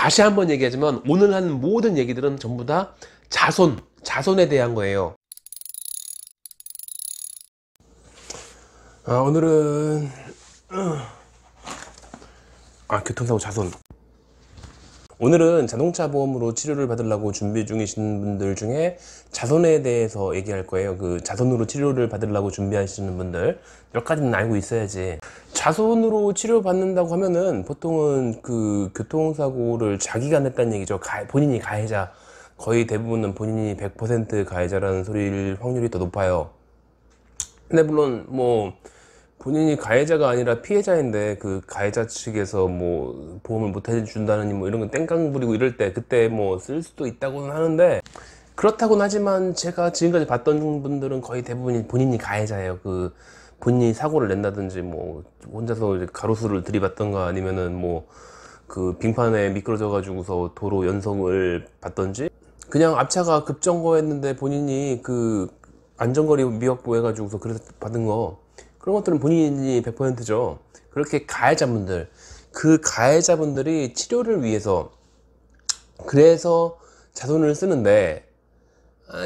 다시 한번 얘기하지만 오늘 하는 모든 얘기들은 전부 다 자손에 대한 거예요. 오늘은 교통사고 자손. 오늘은 자동차 보험으로 치료를 받으려고 준비 중이신 분들 중에 자손에 대해서 얘기할 거예요. 그 자손으로 치료를 받으려고 준비하시는 분들 몇 가지는 알고 있어야지. 자손으로 치료받는다고 하면은 보통은 그 교통사고를 자기가 냈다는 얘기죠. 본인이 가해자. 거의 대부분은 본인이 100% 가해자라는 소리일 확률이 더 높아요. 근데 물론 뭐 본인이 가해자가 아니라 피해자인데 그 가해자 측에서 뭐 보험을 못 해준다느니 뭐 이런 건 땡깡 부리고 이럴 때 그때 뭐 쓸 수도 있다고는 하는데, 그렇다고는 하지만 제가 지금까지 봤던 분들은 거의 대부분이 본인이 가해자예요. 그 본인이 사고를 낸다든지 뭐 혼자서 이제 가로수를 들이받던가 아니면은 뭐 그 빙판에 미끄러져 가지고서 도로 연성을 받던지, 그냥 앞차가 급정거했는데 본인이 그 안전거리 미확보 해가지고서 그래서 받은 거, 그런 것들은 본인이 100%죠. 그렇게 가해자분들, 그 가해자분들이 치료를 위해서 그래서 자손을 쓰는데,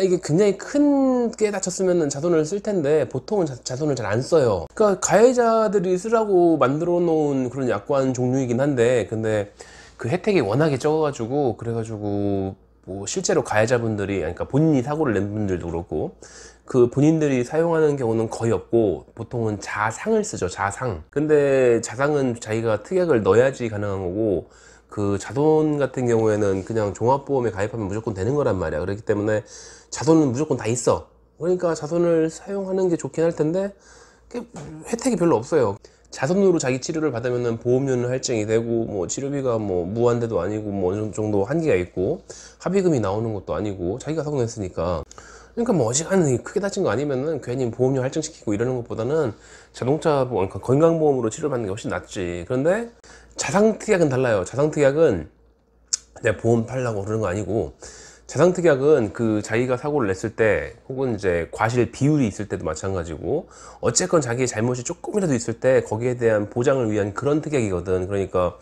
이게 굉장히 크게 다쳤으면 자손을 쓸 텐데 보통은 자손을 잘 안 써요. 그러니까 가해자들이 쓰라고 만들어 놓은 그런 약관 종류이긴 한데, 근데 그 혜택이 워낙에 적어가지고 그래가지고 뭐 실제로 가해자분들이, 그러니까 본인이 사고를 낸 분들도 그렇고 그 본인들이 사용하는 경우는 거의 없고 보통은 자상을 쓰죠. 자상. 근데 자상은 자기가 특약을 넣어야지 가능한 거고, 그 자손 같은 경우에는 그냥 종합보험에 가입하면 무조건 되는 거란 말이야. 그렇기 때문에 자손은 무조건 다 있어. 그러니까 자손을 사용하는 게 좋긴 할 텐데 혜택이 별로 없어요. 자손으로 자기 치료를 받으면 보험료는 할증이 되고 뭐 치료비가 뭐 무한대도 아니고 뭐 어느 정도 한계가 있고 합의금이 나오는 것도 아니고 자기가 사고 냈으니까. 그러니까 뭐 어지간히 크게 다친 거 아니면은 괜히 보험료 할증시키고 이러는 것보다는 자동차 보험, 그러니까 건강보험으로 치료받는 게 훨씬 낫지. 그런데 자상특약은 달라요. 자상특약은 내가 보험 팔려고 그러는 거 아니고, 자상특약은 그 자기가 사고를 냈을 때 혹은 이제 과실 비율이 있을 때도 마찬가지고 어쨌건 자기의 잘못이 조금이라도 있을 때 거기에 대한 보장을 위한 그런 특약이거든. 그러니까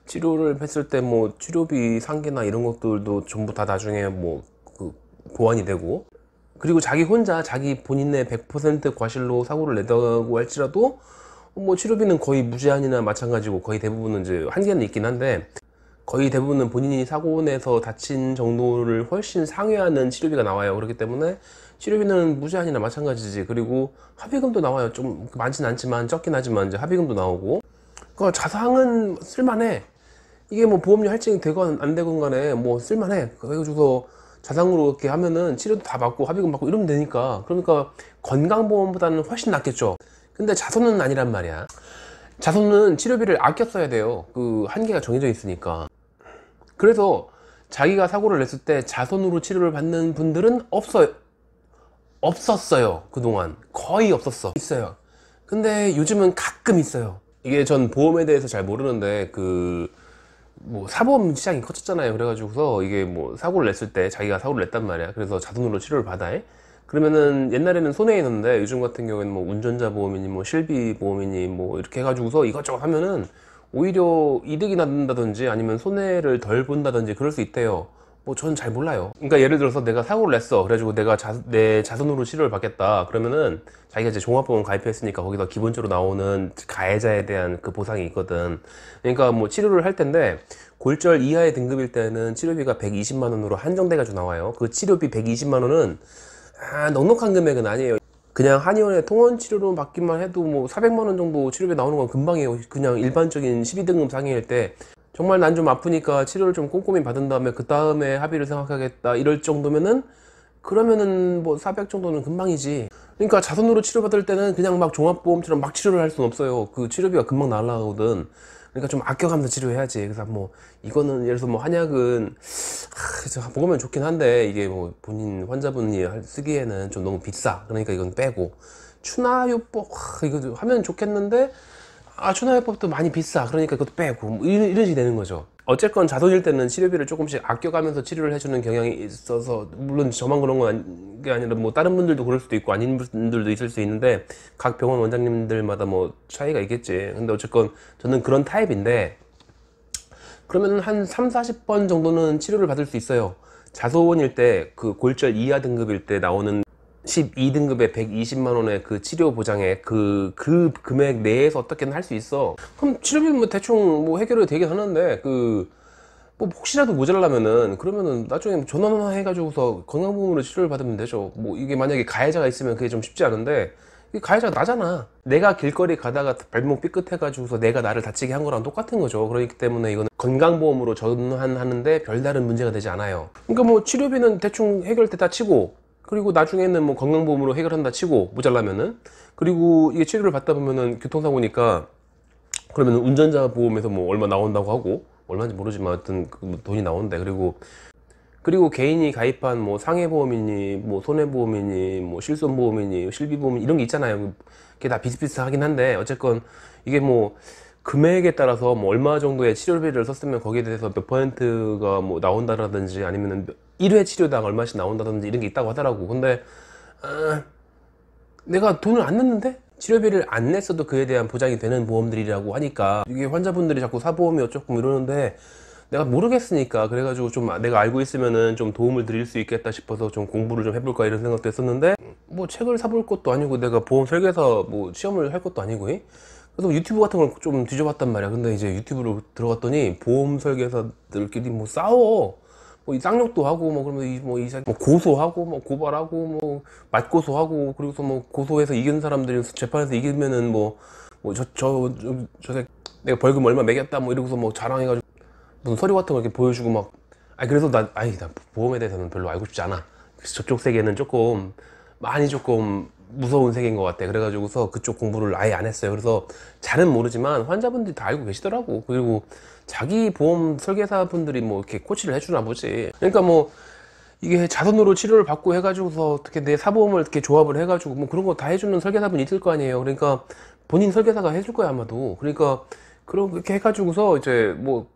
치료를 했을 때 뭐 치료비 상계나 이런 것들도 전부 다 나중에 뭐 그 보완이 되고, 그리고 자기 혼자 자기 본인의 100% 과실로 사고를 냈다고 할지라도 뭐 치료비는 거의 무제한이나 마찬가지고, 거의 대부분은 이제 한계는 있긴 한데 거의 대부분은 본인이 사고 내서 다친 정도를 훨씬 상회하는 치료비가 나와요. 그렇기 때문에 치료비는 무제한이나 마찬가지지. 그리고 합의금도 나와요. 좀 많진 않지만 적긴 하지만 이제 합의금도 나오고. 그러니까 자상은 쓸만해. 이게 뭐 보험료 할증이 되건 안 되건 간에 뭐 쓸만해. 그래가지고 자상으로 이렇게 하면은 치료도 다 받고 합의금 받고 이러면 되니까. 그러니까 건강보험보다는 훨씬 낫겠죠. 근데 자손은 아니란 말이야. 자손은 치료비를 아껴 써야 돼요. 그 한계가 정해져 있으니까. 그래서 자기가 사고를 냈을 때 자손으로 치료를 받는 분들은 없었어요. 그동안 거의 없었어. 있어요. 근데 요즘은 가끔 있어요. 이게 전 보험에 대해서 잘 모르는데 그 뭐 사보험 시장이 커졌잖아요. 그래가지고서 이게 뭐 사고를 냈을 때 자기가 사고를 냈단 말이야. 그래서 자손으로 치료를 받아. 그러면은 옛날에는 손해였는데 요즘 같은 경우에는 뭐 운전자 보험이니 뭐 실비 보험이니 뭐 이렇게 해가지고서 이것저것 하면은 오히려 이득이 난다든지 아니면 손해를 덜 본다든지 그럴 수 있대요. 뭐 저는 잘 몰라요. 그러니까 예를 들어서 내가 사고를 냈어. 그래가지고 내가 내 자손으로 치료를 받겠다. 그러면은 자기가 이제 종합보험 가입했으니까 거기서 기본적으로 나오는 가해자에 대한 그 보상이 있거든. 그러니까 뭐 치료를 할 텐데 골절 이하의 등급일 때는 치료비가 120만 원으로 한정돼가지고 나와요. 그 치료비 120만 원은 넉넉한 금액은 아니에요. 그냥 한의원에 통원 치료로 받기만 해도 뭐 400만 원 정도 치료비 나오는 건 금방이에요. 그냥 일반적인 12등급 상해일 때 정말 난 좀 아프니까 치료를 좀 꼼꼼히 받은 다음에 그 다음에 합의를 생각하겠다 이럴 정도면은, 그러면은 뭐 400 정도는 금방이지. 그러니까 자손으로 치료받을 때는 그냥 막 종합보험처럼 막 치료를 할 수는 없어요. 그 치료비가 금방 날라가거든. 그러니까 좀 아껴가면서 치료해야지. 그래서 뭐 이거는 예를 들어서 뭐 한약은 먹으면 좋긴 한데 이게 뭐 본인 환자분이 쓰기에는 좀 너무 비싸. 그러니까 이건 빼고, 추나요법 이거 하면 좋겠는데 추나요법도 많이 비싸. 그러니까 그것도 빼고 뭐 이런 식이 되는 거죠. 어쨌건 자손일 때는 치료비를 조금씩 아껴가면서 치료를 해주는 경향이 있어서, 물론 저만 그런 건 게 아니라 뭐 다른 분들도 그럴 수도 있고 아닌 분들도 있을 수 있는데 각 병원 원장님들마다 뭐 차이가 있겠지. 근데 어쨌건 저는 그런 타입인데, 그러면 한 3, 40번 정도는 치료를 받을 수 있어요. 자손일 때, 그 골절 이하 등급일 때 나오는 12등급에 120만 원의 그 치료 보장액, 그 금액 내에서 어떻게든 할 수 있어. 그럼 치료비 뭐 대충 뭐 해결이 되긴 하는데, 뭐 혹시라도 모자라면은, 그러면은 나중에 전화 해가지고서 건강보험으로 치료를 받으면 되죠. 뭐 이게 만약에 가해자가 있으면 그게 좀 쉽지 않은데, 이 가해자가 나잖아. 내가 길거리 가다가 발목 삐끗해가지고서 내가 나를 다치게 한 거랑 똑같은 거죠. 그렇기 때문에 이거는 건강보험으로 전환하는데 별다른 문제가 되지 않아요. 그러니까 뭐 치료비는 대충 해결됐다 치고, 그리고 나중에는 뭐 건강보험으로 해결한다 치고, 모자라면은. 그리고 이게 치료를 받다 보면은 교통사고니까, 그러면 운전자 보험에서 뭐 얼마 나온다고 하고, 얼마인지 모르지만 하여튼 그 돈이 나온대. 그리고 개인이 가입한 뭐 상해보험이니 뭐 손해보험이니 뭐 실손보험이니 실비보험 이런 게 있잖아요. 그게 다 비슷비슷하긴 한데, 어쨌건 이게 뭐 금액에 따라서 뭐 얼마 정도의 치료비를 썼으면 거기에 대해서 몇 퍼센트가 뭐 나온다라든지, 아니면은 1회 치료당 얼마씩 나온다든지 이런 게 있다고 하더라고. 근데 내가 돈을 안 냈는데 치료비를 안 냈어도 그에 대한 보장이 되는 보험들이라고 하니까, 이게 환자분들이 자꾸 사보험이 어쩌고 이러는데 내가 모르겠으니까, 그래가지고 좀 내가 알고 있으면은 좀 도움을 드릴 수 있겠다 싶어서 좀 공부를 좀 해볼까 이런 생각도 했었는데, 뭐 책을 사볼 것도 아니고 내가 보험 설계사 뭐 시험을 할 것도 아니고, 그래서 유튜브 같은 걸 좀 뒤져봤단 말이야. 근데 이제 유튜브로 들어갔더니 보험 설계사들끼리 뭐 싸워. 뭐 이 쌍욕도 하고, 뭐 그러면 뭐 고소하고, 뭐 고발하고, 뭐 맞고소하고, 그리고서 뭐 고소해서 이긴 사람들이 재판에서 이기면은 저 내가 벌금 얼마 매겼다 뭐 이러고서 뭐 자랑해가지고 무슨 서류 같은 거 이렇게 보여주고 막. 그래서 나 보험에 대해서는 별로 알고 싶지 않아. 그래서 저쪽 세계는 조금 무서운 세계인 것 같아. 그래가지고서 그쪽 공부를 아예 안 했어요. 그래서 잘은 모르지만 환자분들이 다 알고 계시더라고. 그리고 자기 보험 설계사 분들이 뭐 이렇게 코치를 해주나 보지. 그러니까 뭐 이게 자선으로 치료를 받고 해가지고서 어떻게 내 사보험을 이렇게 조합을 해가지고 뭐 그런 거 다 해주는 설계사분이 있을 거 아니에요. 그러니까 본인 설계사가 해줄 거야 아마도. 그러니까 그렇게 해가지고서 이제 뭐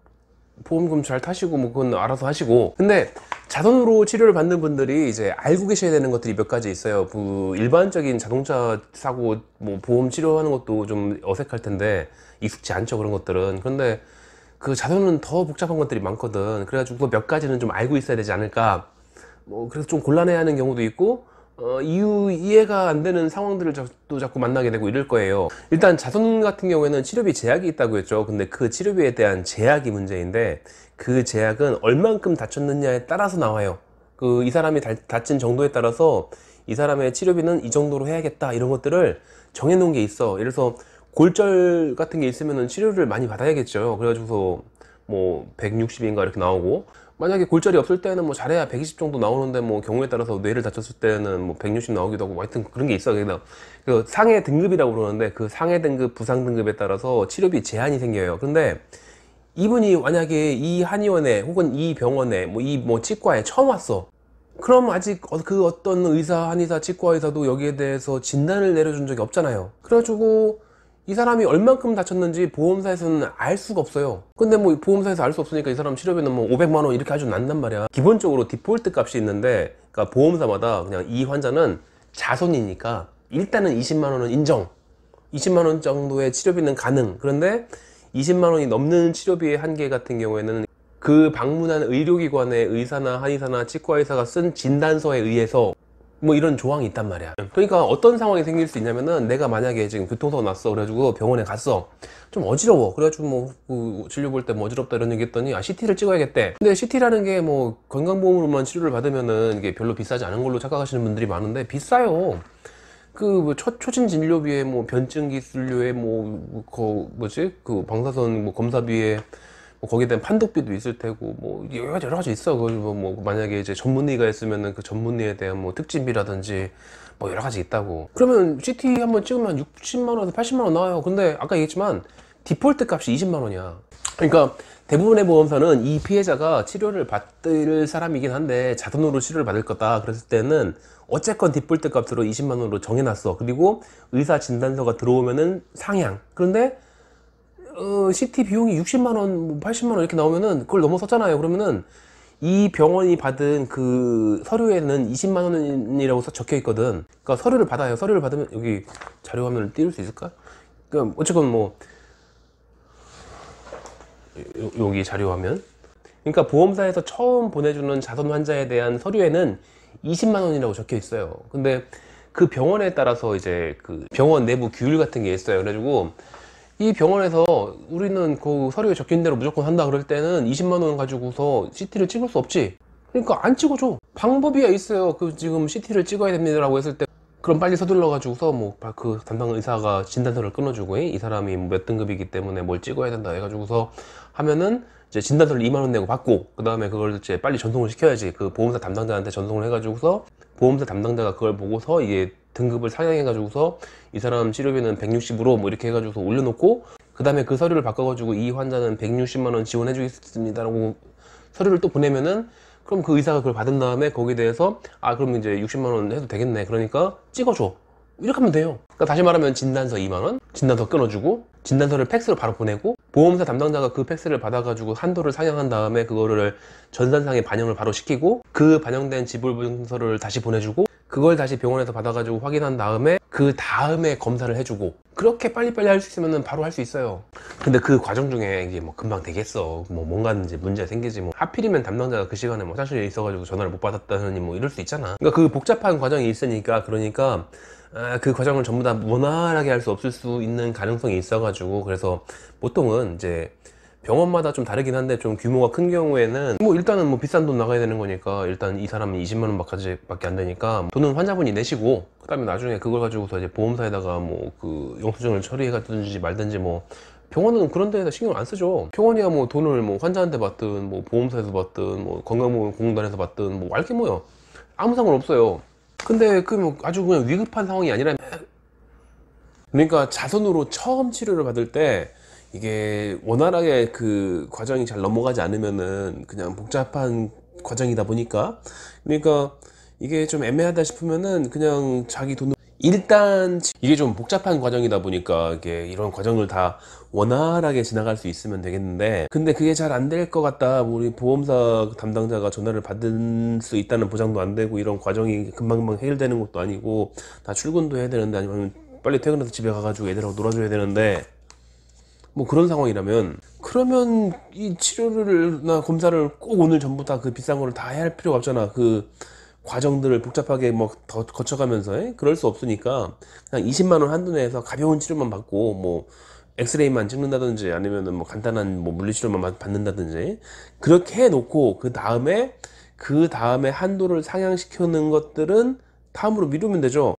보험금 잘 타시고 뭐 그건 알아서 하시고. 근데 자선으로 치료를 받는 분들이 이제 알고 계셔야 되는 것들이 몇 가지 있어요. 그 일반적인 자동차 사고 뭐 보험 치료하는 것도 좀 어색할 텐데 익숙지 않죠, 그런 것들은. 그런데 그 자선은 더 복잡한 것들이 많거든. 그래가지고 몇 가지는 좀 알고 있어야 되지 않을까. 뭐 그래서 좀 곤란해하는 경우도 있고, 이해가 안 되는 상황들을 또 자꾸 만나게 되고 이럴 거예요. 일단 자손 같은 경우에는 치료비 제약이 있다고 했죠. 근데 그 치료비에 대한 제약이 문제인데, 그 제약은 얼만큼 다쳤느냐에 따라서 나와요. 이 사람이 다친 정도에 따라서 이 사람의 치료비는 이 정도로 해야겠다, 이런 것들을 정해놓은 게 있어. 예를 들어서 골절 같은 게 있으면은 치료를 많이 받아야겠죠. 그래가지고서 뭐 160인가 이렇게 나오고, 만약에 골절이 없을 때는 뭐 잘해야 120 정도 나오는데, 뭐 경우에 따라서 뇌를 다쳤을 때는 뭐 160 나오기도 하고, 하여튼 그런 게 있어. 그래서 그 상해 등급이라고 그러는데, 그 상해 등급, 부상 등급에 따라서 치료비 제한이 생겨요. 근데 이분이 만약에 이 한의원에 혹은 이 병원에 뭐 치과에 처음 왔어. 그럼 아직 그 어떤 의사, 한의사, 치과의사도 여기에 대해서 진단을 내려준 적이 없잖아요. 그래가지고 이 사람이 얼만큼 다쳤는지 보험사에서는 알 수가 없어요. 근데 뭐 보험사에서 알 수 없으니까 이 사람 치료비는 뭐 500만 원 이렇게 아주 난단 말이야. 기본적으로 디폴트 값이 있는데, 그러니까 보험사마다 그냥 이 환자는 자손이니까 일단은 20만 원은 인정. 20만 원 정도의 치료비는 가능. 그런데 20만 원이 넘는 치료비의 한계 같은 경우에는 그 방문한 의료기관의 의사나 한의사나 치과의사가 쓴 진단서에 의해서 뭐 이런 조항이 있단 말이야. 그러니까 어떤 상황이 생길 수 있냐면은, 내가 만약에 지금 교통사고 났어. 그래가지고 병원에 갔어. 좀 어지러워. 그래가지고 진료 볼 때 뭐 어지럽다 이런 얘기 했더니, CT를 찍어야겠대. 근데 CT라는 게 뭐 건강보험으로만 치료를 받으면은 이게 별로 비싸지 않은 걸로 착각하시는 분들이 많은데, 비싸요. 뭐 초진 진료비에 뭐 변증 기술료에 그 방사선 뭐 검사비에 뭐 거기에 대한 판독비도 있을 테고, 뭐 여러 가지 있어. 뭐 만약에 이제 전문의가 있으면은 그 전문의에 대한 뭐 특진비라든지 뭐 여러 가지 있다고. 그러면 CT 한번 찍으면 60만 원에서 80만 원 나와요. 근데 아까 얘기했지만 디폴트 값이 20만 원이야. 그러니까 대부분의 보험사는 이 피해자가 치료를 받을 사람이긴 한데 자선으로 치료를 받을 거다 그랬을 때는 어쨌건 디폴트 값으로 20만 원으로 정해놨어. 그리고 의사 진단서가 들어오면은 상향. 그런데 CT 비용이 60만 원, 80만 원 이렇게 나오면은 그걸 넘어섰잖아요. 그러면은 이 병원이 받은 그 서류에는 20만 원이라고 적혀 있거든. 그러니까 서류를 받아요. 서류를 받으면, 여기 자료 화면을 띄울 수 있을까? 그러니까 어쨌건 뭐 여기 자료 화면. 그러니까 보험사에서 처음 보내주는 자선 환자에 대한 서류에는 20만 원이라고 적혀 있어요. 근데 그 병원에 따라서 이제 그 병원 내부 규율 같은 게 있어요. 그래가지고 이 병원에서 우리는 그 서류에 적힌 대로 무조건 한다 그럴 때는 20만 원 가지고서 CT를 찍을 수 없지. 그러니까 안 찍어줘. 방법이야 있어요. 그 지금 CT를 찍어야 됩니다라고 했을 때 그럼 빨리 서둘러 가지고서 뭐 그 담당 의사가 진단서를 끊어주고 이 사람이 몇 등급이기 때문에 뭘 찍어야 된다 해가지고서 하면은 이제 진단서를 2만 원 내고 받고 그 다음에 그걸 이제 빨리 전송을 시켜야지. 그 보험사 담당자한테 전송을 해가지고서 보험사 담당자가 그걸 보고서 이게 등급을 상향해가지고서 이 사람 치료비는 160으로 뭐 이렇게 해가지고서 올려놓고 그 다음에 그 서류를 바꿔가지고 이 환자는 160만 원 지원해주겠습니다라고 서류를 또 보내면은 그럼 그 의사가 그걸 받은 다음에 거기에 대해서 그럼 이제 60만 원 해도 되겠네. 그러니까 찍어줘. 이렇게 하면 돼요. 그러니까 다시 말하면 진단서 2만 원, 진단서 끊어주고 진단서를 팩스로 바로 보내고 보험사 담당자가 그 팩스를 받아가지고 한도를 상향한 다음에 그거를 전산상에 반영을 바로 시키고 그 반영된 지불증서를 다시 보내주고 그걸 다시 병원에서 받아가지고 확인한 다음에 그 다음에 검사를 해주고 그렇게 빨리빨리 할 수 있으면 바로 할 수 있어요. 근데 그 과정 중에 이게 뭐 금방 되겠어. 뭐 뭔가 이제 문제가 생기지 뭐. 하필이면 담당자가 그 시간에 뭐 화장실에 있어가지고 전화를 못 받았다느니 뭐 이럴 수 있잖아. 그러니까 그 복잡한 과정이 있으니까 그러니까 그 과정을 전부 다 원활하게 할 수 없을 수 있는 가능성이 있어가지고 그래서 보통은 이제 병원마다 좀 다르긴 한데 좀 규모가 큰 경우에는 뭐 일단은 뭐 비싼 돈 나가야 되는 거니까 일단 이 사람은 20만 원밖에 안 되니까 돈은 환자분이 내시고 그 다음에 나중에 그걸 가지고서 이제 보험사에다가 뭐 그 영수증을 처리해가든지 말든지 뭐 병원은 그런 데에다 신경 안 쓰죠. 병원이야 뭐 돈을 뭐 환자한테 받든 뭐 보험사에서 받든 뭐 건강보험공단에서 받든 뭐 알게 뭐요. 아무 상관없어요. 근데 그 뭐 아주 그냥 위급한 상황이 아니라 그러니까 자선으로 처음 치료를 받을 때 이게 원활하게 그 과정이 잘 넘어가지 않으면은 그냥 복잡한 과정이다 보니까 그러니까 이게 좀 애매하다 싶으면은 그냥 자기 돈으로 일단 이게 좀 복잡한 과정이다 보니까 이게 이런 과정을 다 원활하게 지나갈 수 있으면 되겠는데 근데 그게 잘 안 될 것 같다. 우리 보험사 담당자가 전화를 받을 수 있다는 보장도 안 되고 이런 과정이 금방금방 해결되는 것도 아니고 다 출근도 해야 되는데 아니면 빨리 퇴근해서 집에 가가지고 애들하고 놀아줘야 되는데 뭐 그런 상황이라면 그러면 이 치료를나 검사를 꼭 오늘 전부 다 그 비싼 거를 다 해야 할 필요가 없잖아. 그 과정들을 복잡하게 뭐 더 거쳐가면서 그럴 수 없으니까 그냥 20만 원 한도 내에서 가벼운 치료만 받고 뭐 엑스레이만 찍는다든지 아니면은 뭐 간단한 뭐 물리치료만 받는다든지 그렇게 해놓고 그 다음에 한도를 상향시키는 것들은 다음으로 미루면 되죠.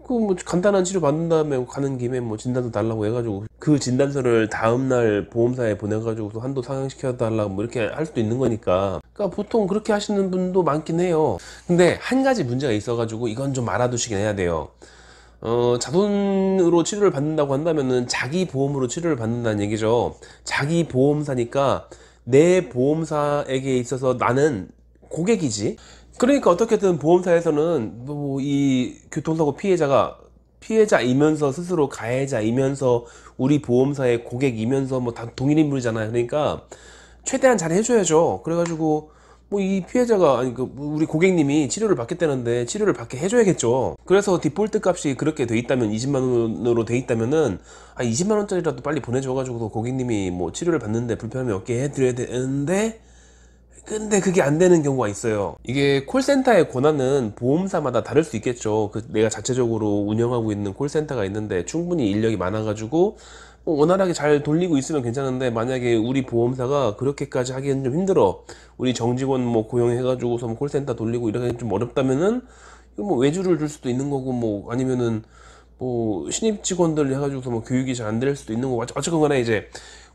그 뭐 간단한 치료 받는 다음에 가는 김에 뭐 진단서 달라고 해가지고 그 진단서를 다음날 보험사에 보내가지고 한도 상향시켜 달라고 뭐 이렇게 할 수도 있는 거니까 그러니까 보통 그렇게 하시는 분도 많긴 해요. 근데 한 가지 문제가 있어가지고 이건 좀 알아두시긴 해야 돼요. 자돈으로 치료를 받는다고 한다면은 자기 보험으로 치료를 받는다는 얘기죠. 자기 보험사니까 내 보험사에게 있어서 나는 고객이지. 그러니까 어떻게든 보험사에서는 뭐 이 교통사고 피해자이면서 스스로 가해자이면서 우리 보험사의 고객이면서 뭐 다 동일 인물이잖아요. 그러니까 최대한 잘 해줘야죠. 그래가지고 뭐 이 피해자가 아니 그 우리 고객님이 치료를 받겠다는데 치료를 받게 해줘야겠죠. 그래서 디폴트 값이 그렇게 돼 있다면 20만 원으로 돼 있다면은 20만 원짜리라도 빨리 보내줘가지고 고객님이 뭐 치료를 받는데 불편함이 없게 해드려야 되는데 근데 그게 안 되는 경우가 있어요. 이게 콜센터의 권한은 보험사마다 다를 수 있겠죠. 내가 자체적으로 운영하고 있는 콜센터가 있는데 충분히 인력이 많아가지고 원활하게 잘 돌리고 있으면 괜찮은데 만약에 우리 보험사가 그렇게까지 하기엔 좀 힘들어. 우리 정직원 뭐 고용해가지고서 뭐 콜센터 돌리고 이렇게 좀 어렵다면은 이거 뭐 외주를 줄 수도 있는 거고 뭐 아니면은 뭐 신입 직원들 해가지고서 뭐 교육이 잘 안 될 수도 있는 거고 어쨌건 간에 이제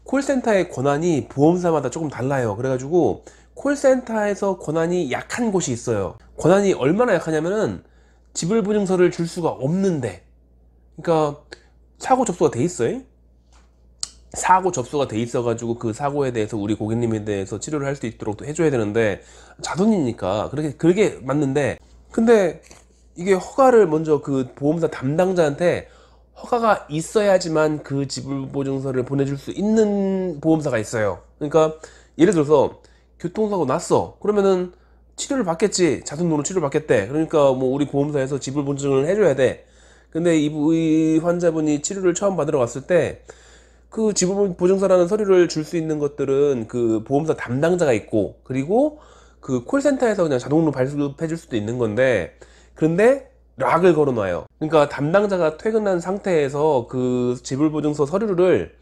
콜센터의 권한이 보험사마다 조금 달라요. 그래가지고 콜센터에서 권한이 약한 곳이 있어요. 권한이 얼마나 약하냐면은 지불보증서를 줄 수가 없는데 그러니까 사고 접수가 돼 있어요. 사고 접수가 돼 있어가지고 그 사고에 대해서 우리 고객님에 대해서 치료를 할 수 있도록 또 해줘야 되는데 자돈이니까 그게 맞는데 근데 이게 허가를 먼저 그 보험사 담당자한테 허가가 있어야지만 그 지불보증서를 보내줄 수 있는 보험사가 있어요. 그러니까 예를 들어서 교통사고 났어. 그러면은 치료를 받겠지. 자선으로 치료를 받겠대. 그러니까 뭐 우리 보험사에서 지불보증을 해줘야 돼. 근데 이 환자분이 치료를 처음 받으러 갔을 때 그 지불보증서라는 서류를 줄 수 있는 것들은 그 보험사 담당자가 있고, 그리고 그 콜센터에서 그냥 자동으로 발급해 줄 수도 있는 건데, 그런데 락을 걸어 놔요. 그러니까 담당자가 퇴근한 상태에서 그 지불보증서 서류를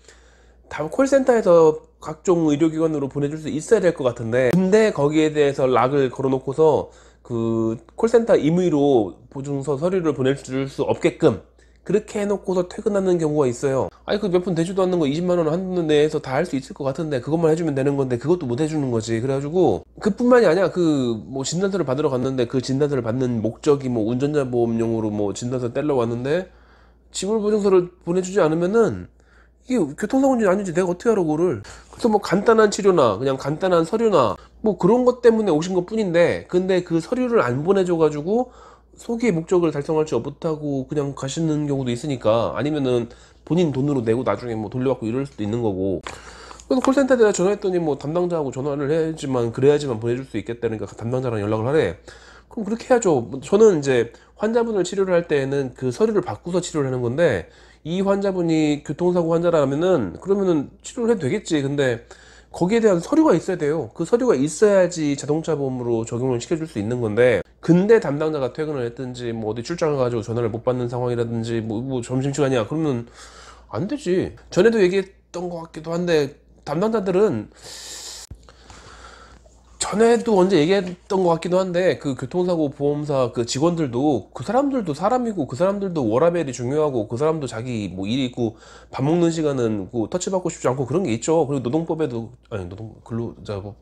다 콜센터에서 각종 의료기관으로 보내줄 수 있어야 될 것 같은데, 근데 거기에 대해서 락을 걸어 놓고서 그 콜센터 임의로 보증서 서류를 보내줄 수 없게끔 그렇게 해놓고서 퇴근하는 경우가 있어요. 아니 그 몇 푼 되지도 않는 거 20만 원 한돈 내에서 다 할 수 있을 것 같은데 그것만 해주면 되는 건데 그것도 못 해주는 거지. 그래가지고 그뿐만이 아니야. 그 뭐 진단서를 받으러 갔는데 그 진단서를 받는 목적이 뭐 운전자 보험용으로 뭐 진단서 떼러 왔는데 지불보증서를 보내주지 않으면은 이게 교통사고인지 아닌지 내가 어떻게 알아 그거를. 그래서 뭐 간단한 치료나 그냥 간단한 서류나 뭐 그런 것 때문에 오신 것 뿐인데, 근데 그 서류를 안 보내줘 가지고 소기의 목적을 달성하지 못하고 그냥 가시는 경우도 있으니까, 아니면은 본인 돈으로 내고 나중에 뭐 돌려받고 이럴 수도 있는 거고. 그래서 콜센터에 내가 전화했더니 뭐 담당자하고 전화를 해야지만, 그래야지만 보내줄 수 있겠다니까 담당자랑 연락을 하래. 그럼 그렇게 해야죠. 저는 이제 환자분을 치료를 할 때에는 그 서류를 바꾸서 치료를 하는 건데, 이 환자분이 교통사고 환자라면은 그러면은 치료를 해도 되겠지. 근데 거기에 대한 서류가 있어야 돼요. 그 서류가 있어야지 자동차 보험으로 적용을 시켜줄 수 있는 건데, 근데 담당자가 퇴근을 했든지 뭐 어디 출장을 가지고 전화를 못 받는 상황이라든지 뭐 점심시간이야 그러면 안 되지. 전에도 얘기했던 것 같기도 한데, 담당자들은 전에도 언제 얘기했던 것 같기도 한데, 그 교통사고 보험사 그 직원들도 그 사람들도 사람이고, 그 사람들도 워라밸이 중요하고, 그 사람도 자기 뭐 일이 있고 밥 먹는 시간은 그 터치받고 싶지 않고 그런 게 있죠. 그리고 노동법에도, 아니 노동 근로자법,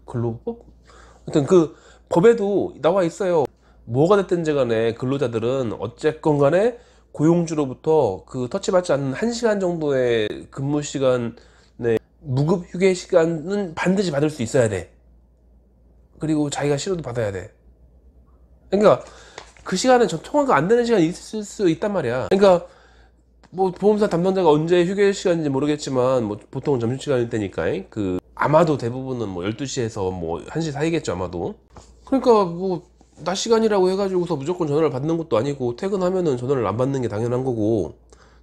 근로법, 하여튼 그 법에도 나와 있어요. 뭐가 됐든지 간에 근로자들은 어쨌건 간에 고용주로부터 그 터치받지 않는 1시간 정도의 근무 시간에 무급 휴게 시간은 반드시 받을 수 있어야 돼. 그리고 자기가 싫어도 받아야 돼. 그러니까 그 시간에 통화가 안 되는 시간이 있을 수 있단 말이야. 그러니까 뭐 보험사 담당자가 언제 휴게 시간인지 모르겠지만 뭐 보통은 점심시간일 때니까 그 아마도 대부분은 뭐 12시에서 뭐 1시 사이겠죠 아마도. 그러니까 뭐 낮 시간이라고 해가지고서 무조건 전화를 받는 것도 아니고, 퇴근하면은 전화를 안 받는 게 당연한 거고,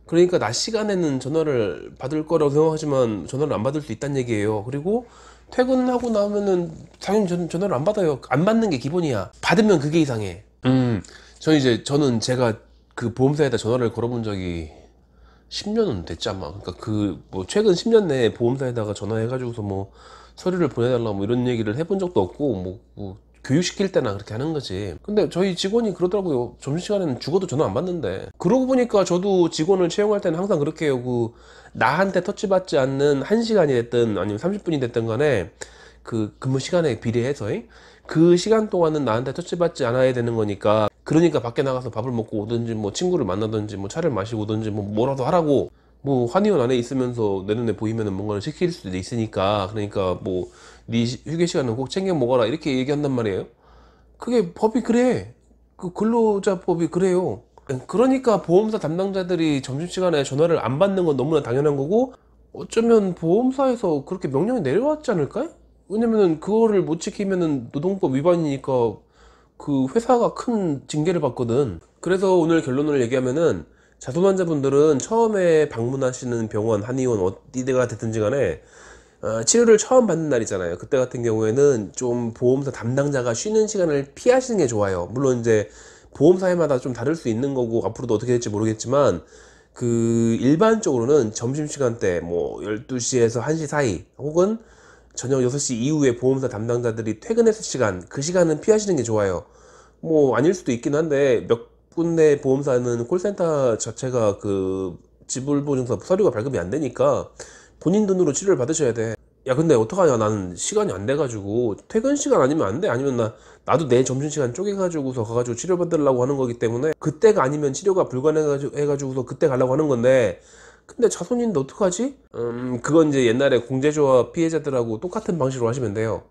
그러니까 낮 시간에는 전화를 받을 거라고 생각하지만 전화를 안 받을 수 있다는 얘기예요. 그리고 퇴근하고 나면은 당연히 전화를 안 받아요. 안 받는 게 기본이야. 받으면 그게 이상해. 저는 제가 그 보험사에다 전화를 걸어본 적이 10년은 됐지 아마. 그러니까 그 뭐 최근 10년 내에 보험사에다가 전화해가지고서 뭐 서류를 보내달라 뭐 이런 얘기를 해본 적도 없고, 뭐 교육시킬 때나 그렇게 하는 거지. 근데 저희 직원이 그러더라고요. 점심시간에는 죽어도 전화 안 받는데. 그러고 보니까 저도 직원을 채용할 때는 항상 그렇게 해요. 그 나한테 터치받지 않는 1시간이 됐든 아니면 30분이 됐든 간에 그 근무 시간에 비례해서 그 시간 동안은 나한테 터치받지 않아야 되는 거니까, 그러니까 밖에 나가서 밥을 먹고 오든지 뭐 친구를 만나든지 뭐 차를 마시고 오든지 뭐 뭐라도 하라고. 뭐 환의원 안에 있으면서 내 눈에 보이면은 뭔가를 시킬 수도 있으니까, 그러니까 뭐 네 휴게 시간은 꼭 챙겨 먹어라 이렇게 얘기한단 말이에요. 그게 법이 그래. 그 근로자법이 그래요. 그러니까 보험사 담당자들이 점심시간에 전화를 안 받는 건 너무나 당연한 거고, 어쩌면 보험사에서 그렇게 명령이 내려왔지 않을까? 왜냐면은 그거를 못 지키면은 노동법 위반이니까 그 회사가 큰 징계를 받거든. 그래서 오늘 결론을 얘기하면은, 자손 환자분들은 처음에 방문하시는 병원, 한의원 어디가 됐든지 간에 치료를 처음 받는 날이잖아요. 그때 같은 경우에는 좀 보험사 담당자가 쉬는 시간을 피하시는 게 좋아요. 물론 이제 보험사마다 좀 다를 수 있는 거고 앞으로도 어떻게 될지 모르겠지만, 그 일반적으로는 점심시간대 뭐 12시에서 1시 사이, 혹은 저녁 6시 이후에 보험사 담당자들이 퇴근했을 시간, 그 시간은 피하시는 게 좋아요. 뭐 아닐 수도 있긴 한데, 몇 군데 보험사는 콜센터 자체가 그 지불보증서 서류가 발급이 안 되니까 본인 돈으로 치료를 받으셔야 돼. 야 근데 어떡하냐, 나는 시간이 안 돼가지고 퇴근 시간 아니면 안 돼. 아니면 나도 내 점심시간 쪼개가지고서 가가지고 치료받으려고 하는 거기 때문에, 그때가 아니면 치료가 불가능해가지고서 그때 가려고 하는 건데, 근데 자손인데 어떡하지? 그건 이제 옛날에 공제조합 피해자들하고 똑같은 방식으로 하시면 돼요.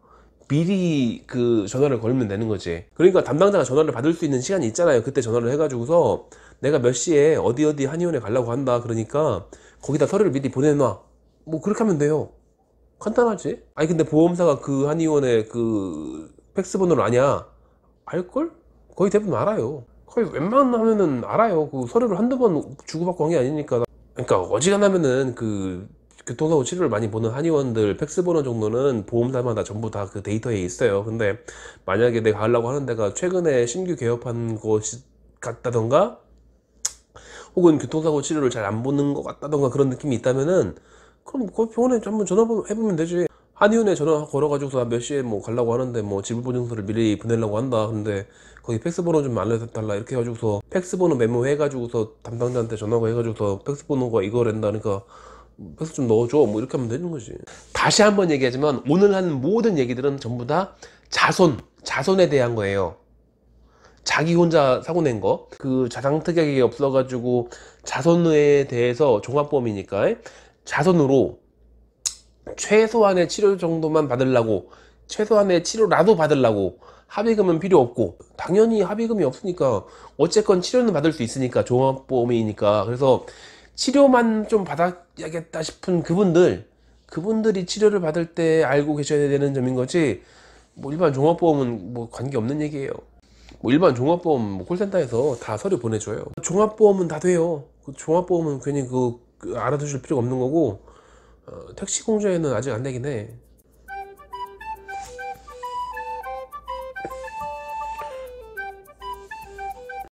미리 그 전화를 걸면 되는 거지. 그러니까 담당자가 전화를 받을 수 있는 시간이 있잖아요. 그때 전화를 해가지고서 내가 몇 시에 어디 어디 한의원에 가려고 한다 그러니까 거기다 서류를 미리 보내놔, 뭐 그렇게 하면 돼요. 간단하지? 아니 근데 보험사가 그 한의원의 그 팩스 번호를 아냐? 알걸? 거의 대부분 알아요. 거의 웬만하면은 알아요. 그 서류를 한두 번 주고받고 한 게 아니니까. 그러니까 어지간하면은 그 교통사고 치료를 많이 보는 한의원들 팩스 번호 정도는 보험사마다 전부 다 그 데이터에 있어요. 근데 만약에 내가 가려고 하는 데가 최근에 신규 개업한 곳이 같다던가 혹은 교통사고 치료를 잘 안 보는 것 같다던가 그런 느낌이 있다면은 그럼 그 병원에 한번 전화해보면 되지. 한의원에 전화 걸어가지고서 몇 시에 뭐 가려고 하는데 뭐 지불보증서를 미리 보내려고 한다. 근데 거기 팩스 번호 좀 알려달라 이렇게 해가지고서 팩스 번호 메모해가지고서 담당자한테 전화가 해가지고서 팩스 번호가 이거란다. 그러니까 팩스 좀 넣어줘 뭐 이렇게 하면 되는 거지. 다시 한번 얘기하지만 오늘 한 모든 얘기들은 전부 다 자손에 대한 거예요. 자기 혼자 사고 낸 거, 그 자상특약이 없어가지고 자손에 대해서 종합보험이니까 자손으로 최소한의 치료 정도만 받으려고, 최소한의 치료라도 받으려고 합의금은 필요 없고, 당연히 합의금이 없으니까 어쨌건 치료는 받을 수 있으니까 종합보험이니까. 그래서 치료만 좀 받아야겠다 싶은 그분들이 치료를 받을 때 알고 계셔야 되는 점인 거지, 뭐 일반 종합보험은 뭐 관계없는 얘기예요. 뭐 일반 종합보험 뭐 콜센터에서 다 서류 보내줘요. 종합보험은 다 돼요. 그 종합보험은 괜히 그 알아두실 필요가 없는 거고, 택시 공제는 아직 안 되긴 해.